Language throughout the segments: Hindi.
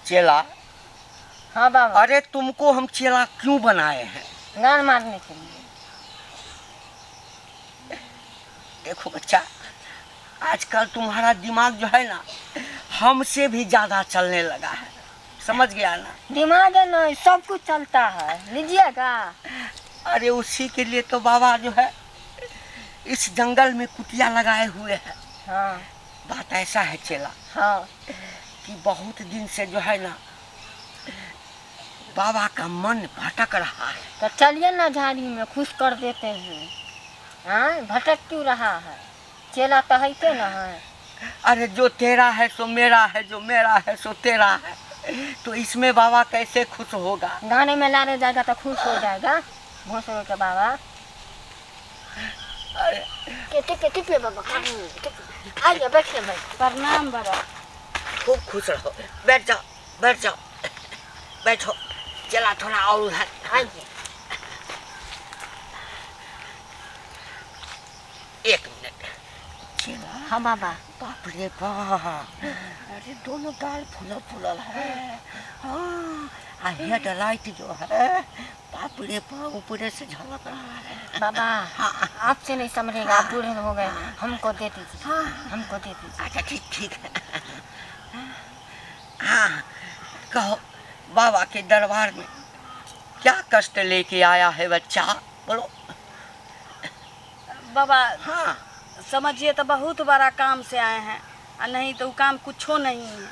चेला? हाँ बाबा। अरे तुमको हम चेला क्यों बनाए हैं? गान मारने के लिए। देखो बच्चा, आजकल तुम्हारा दिमाग जो है ना हमसे भी ज्यादा चलने लगा है, समझ गया ना? दिमाग है ना, सब कुछ चलता है, लीजिएगा। अरे उसी के लिए तो बाबा जो है इस जंगल में कुटिया लगाए हुए हैं। हाँ। बात ऐसा है चेला, हाँ। कि बहुत दिन से जो है ना बाबा का मन भटक रहा है। तो चलिए ना झाड़ी में खुश कर देते हैं। हाँ, भटक क्यों रहा है? चेला तो है के ना है। अरे जो तेरा है सो मेरा है, जो मेरा है सो तेरा है, तो इसमें बाबा कैसे खुश होगा? गाने में लाने जाएगा तो खुश हो जाएगा भोसड़े के बाबा। अरे केटी पे बाबा, आइए बैठिए भाई। प्रणाम बाबा। खूब खुश रहो, बैठ जाओ बैठ जाओ, बैठो। चला थोड़ा और उधर आइए। एक मिनट। चला। हाँ बाबा। बाप रे बाप, अरे दोनों गाल फूलल फूलल है। हाँ, हेड लाइट जो है बाप रे बाप ऊपर से झलक रहा है। बाबा हाँ। आपसे नहीं समझेगा, आप बूढ़े हो गए, हमको दे दीजिए। हाँ। हमको दे दीजिए। अच्छा ठीक ठीक है। हाँ कहो, बाबा के दरबार में क्या कष्ट लेके आया है बच्चा, बोलो। बाबा हाँ समझिए तो बहुत बड़ा काम से आए हैं, और नहीं तो काम कुछो नहीं है।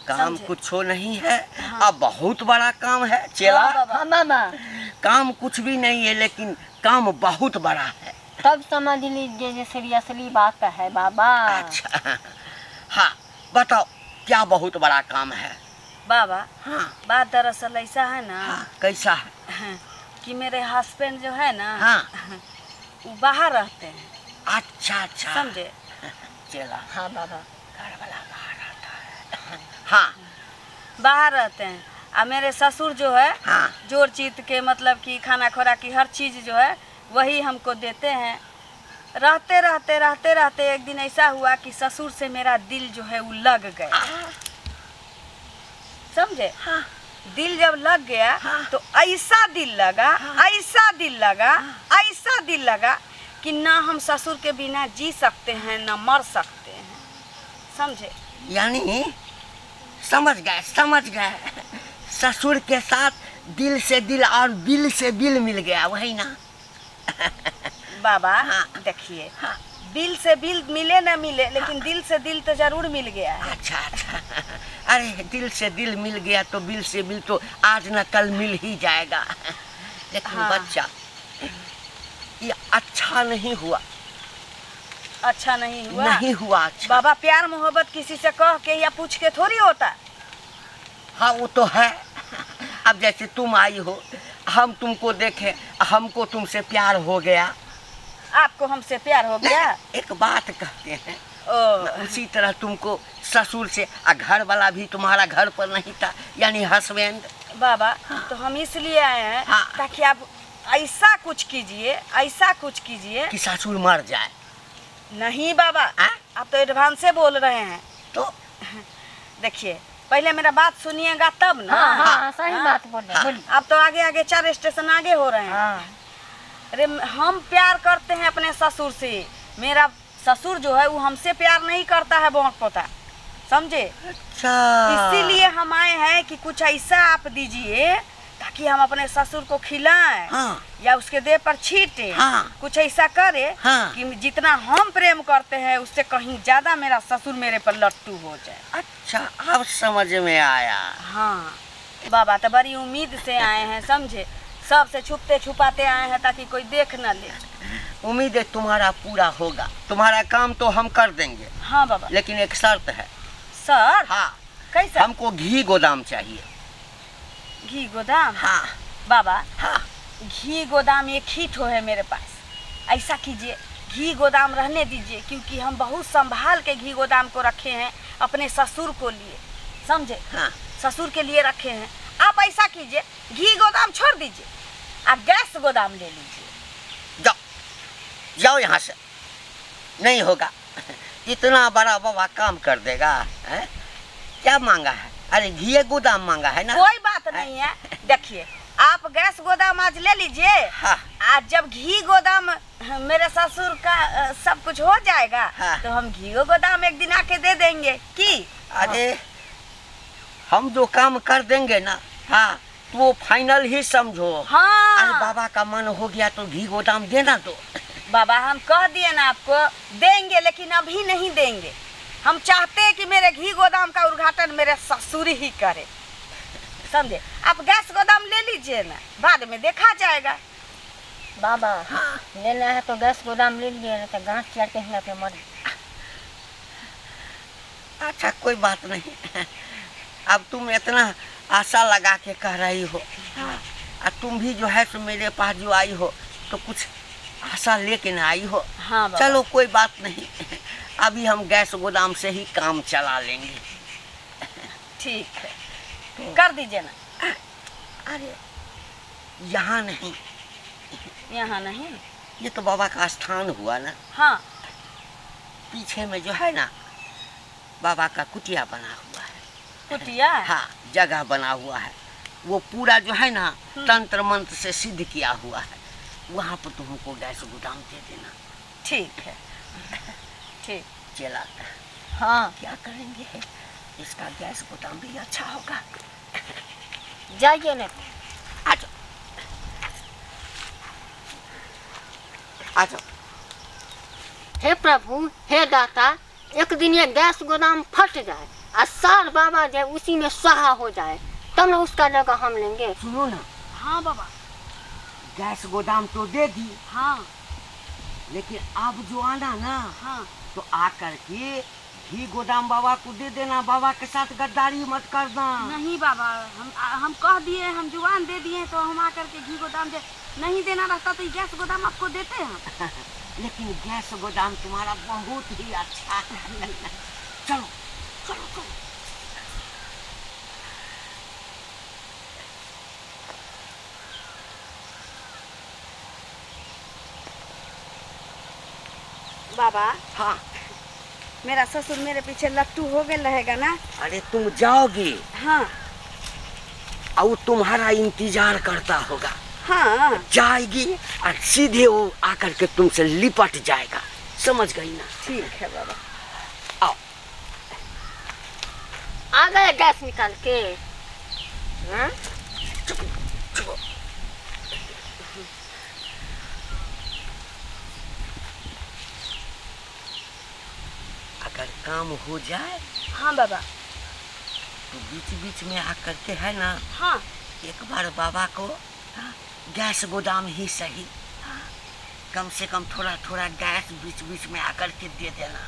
काम समझे? कुछ नहीं है। हाँ। अब बहुत बड़ा काम है चेला। हाँ बाबा। हाँ बाबा, काम कुछ भी नहीं है, लेकिन काम बहुत बड़ा है। तब समझ लीजिए ये सीरियसली बात है बाबा। अच्छा हाँ बताओ, क्या बहुत बड़ा काम है? बाबा हाँ बात दरअसल ऐसा है ना, हाँ कैसा है? कि मेरे हस्बैंड जो है ना, हाँ वो बाहर रहते हैं, अच्छा अच्छा समझे? चेला हाँ बाबा। घर वाला बाहर आता है। हाँ बाहर रहते हैं, और मेरे ससुर जो है हाँ जोर चीत के मतलब कि खाना खोरा की हर चीज़ जो है वही हमको देते हैं। रहते रहते एक दिन ऐसा हुआ कि ससुर से मेरा दिल जो है वो लग गया, समझे? हाँ दिल जब लग गया हाँ। तो ऐसा दिल लगा, ऐसा दिल लगा, ऐसा दिल लगा कि ना हम ससुर के बिना जी सकते हैं ना मर सकते हैं, समझे? यानी समझ गए, ससुर के साथ दिल से दिल और बिल से बिल मिल गया, वही ना? बाबा हाँ। देखिए, हाँ। बिल से बिल मिले ना मिले, लेकिन दिल से दिल तो जरूर मिल गया है। अच्छा अच्छा, अरे दिल से दिल मिल गया तो बिल से बिल तो आज न कल मिल ही जाएगा। लेकिन हाँ। बच्चा ये अच्छा नहीं हुआ। अच्छा नहीं हुआ? नहीं हुआ अच्छा। बाबा प्यार मोहब्बत किसी से कह के या पूछ के थोड़ी होता। हाँ वो तो है। अब जैसे तुम आई हो, हम तुमको देखे, हमको तुमसे प्यार हो गया। आपको हमसे प्यार हो गया? एक बात कहते हैं, ओ, उसी तरह तुमको ससुर से, घर वाला भी तुम्हारा घर पर नहीं था, यानी हस्बैंड। बाबा तो हम इसलिए आए हैं हाँ। ताकि आप ऐसा कुछ कीजिए, ऐसा कुछ कीजिए। कि ससुर मर जाए। नहीं बाबा, हाँ? आप तो एडवांस से बोल रहे हैं। तो देखिए पहले मेरा बात सुनिएगा तब ना। हाँ हाँ सही हाँ। बात बोले। हाँ। बोलिए। अब तो आगे आगे 4 स्टेशन आगे हो रहे हैं। हाँ। अरे हम प्यार करते हैं अपने ससुर से, मेरा ससुर जो है वो हमसे प्यार नहीं करता है बहुत पोता, समझे? अच्छा इसीलिए हम आए हैं कि कुछ ऐसा आप दीजिए ताकि हम अपने ससुर को खिलाएं। हाँ। या उसके देह पर छीटे। हाँ। कुछ ऐसा करे हाँ। कि जितना हम प्रेम करते हैं उससे कहीं ज्यादा मेरा ससुर मेरे पर लट्टू हो जाए। अच्छा अब समझ में आया। हाँ बाबा तो बड़ी उम्मीद से आए हैं, समझे? सबसे छुपते छुपाते आए हैं ताकि कोई देख न ले। उम्मीद है तुम्हारा पूरा होगा, तुम्हारा काम तो हम कर देंगे। हाँ बाबा। लेकिन एक शर्त है। सर हाँ कैसा? हमको घी गोदाम चाहिए। घी गोदाम? हाँ बाबा हाँ घी गोदाम एक ही ठो है मेरे पास। ऐसा कीजिए घी गोदाम रहने दीजिए, क्योंकि हम बहुत संभाल के घी गोदाम को रखे हैं अपने ससुर को लिए, समझे? हाँ। ससुर के लिए रखे हैं। आप ऐसा कीजिए घी गोदाम छोड़ दीजिए, आप गैस गोदाम ले लीजिए। जाओ जाओ यहाँ से, नहीं होगा। इतना बड़ा बाबा काम कर देगा है? क्या मांगा है? अरे घी गोदाम मांगा है ना। कोई बात नहीं है, देखिए आप गैस गोदाम आज ले लीजिए। हाँ। आज जब घी गोदाम मेरे ससुर का सब कुछ हो जाएगा। हाँ। तो हम घी गोदाम एक दिन आके दे देंगे की। अरे हम जो काम कर देंगे ना, हाँ, तो वो फाइनल ही समझो। हाँ। अरे बाबा का मन हो गया तो घी गोदाम देना तो। बाबा हम कह दिए ना आपको देंगे, लेकिन अभी नहीं देंगे। हम चाहते हैं कि मेरे घी गोदाम का उद्घाटन मेरे ससुर ही करे, समझे। आप गैस गोदाम ले लीजिए ना, बाद में देखा जाएगा। बाबा लेना है तो गैस गोदाम ले लीजिए, ना तो गांठ चढ़ के यहाँ पे मर। अच्छा कोई बात नहीं, अब तुम इतना आशा लगा के कह रही हो, और तुम भी जो है सो मेरे पास जो आई हो तो कुछ आशा लेके ना आई हो। हाँ बाबा। चलो कोई बात नहीं, अभी हम गैस गोदाम से ही काम चला लेंगे। ठीक है, कर दीजिए ना। अरे यहाँ नहीं, यहाँ नहीं। ये तो बाबा का स्थान हुआ ना। हाँ। पीछे में जो है ना बाबा का कुटिया बना हुआ है। कुटिया? हाँ, जगह बना हुआ है, वो पूरा जो है ना तंत्र मंत्र से सिद्ध किया हुआ है। वहाँ पर तुमको गैस गोदाम दे देना। ठीक है, ठीक। चला। हाँ क्या करेंगे, इसका गैस गोदाम भी अच्छा होगा। जाइए ना। आ जाओ, आ जाओ। हे प्रभु, हे दाता, एक दिन ये गैस गोदाम फट जाए और सार बाबा जाए उसी में स्वाहा हो जाए, तब ना उसका जगह हम लेंगे। सुनो ना, हाँ बाबा। गैस गोदाम तो दे दी, हाँ। लेकिन अब जो आना ना, हाँ। तो आकर के घी गोदाम बाबा को दे देना। बाबा के साथ गद्दारी मत करना। नहीं बाबा, हम कह दिए, हम जुबान दे दिए, तो हम आकर के घी गोदाम दे। नहीं देना रहता तो ये गैस गोदाम आपको देते हैं। लेकिन गैस गोदाम तुम्हारा बहुत ही अच्छा है। चलो चलो चलो। बाबा। हाँ। मेरा ससुर मेरे पीछे लट्टू हो गए रहेगा ना। अरे तुम जाओगी, हाँ। और तुम्हारा इंतजार करता होगा। हाँ। जाएगी और सीधे वो आकर के तुमसे लिपट जाएगा, समझ गई ना। ठीक है बाबा। आओ। आ गए गैस निकाल के। हाँ? चुप, चुप। अगर काम हो जाए, हाँ बाबा। तो बीच बीच में आकर के है ना, हाँ। एक बार बाबा को गैस गोदाम ही सही, कम से कम थोड़ा थोड़ा गैस बीच बीच में आकर के दे देना।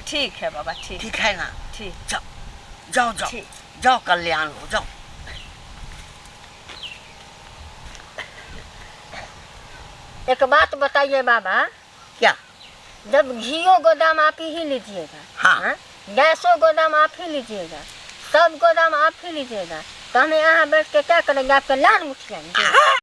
ठीक है बाबा, ठीक। ठीक है ना। ठीक। जाओ जाओ जाओ, ठीक। जाओ कल्याण हो जाओ। एक बात बताइए बाबा, क्या? जब घीओ गोदाम आप ही लीजिएगा, हाँ। गैसो गोदाम आप ही लीजिएगा, सब गोदाम आप ही लीजिएगा, तो हमें यहाँ बैठ के क्या करेंगे, आपके लाल मुठियाएंगे।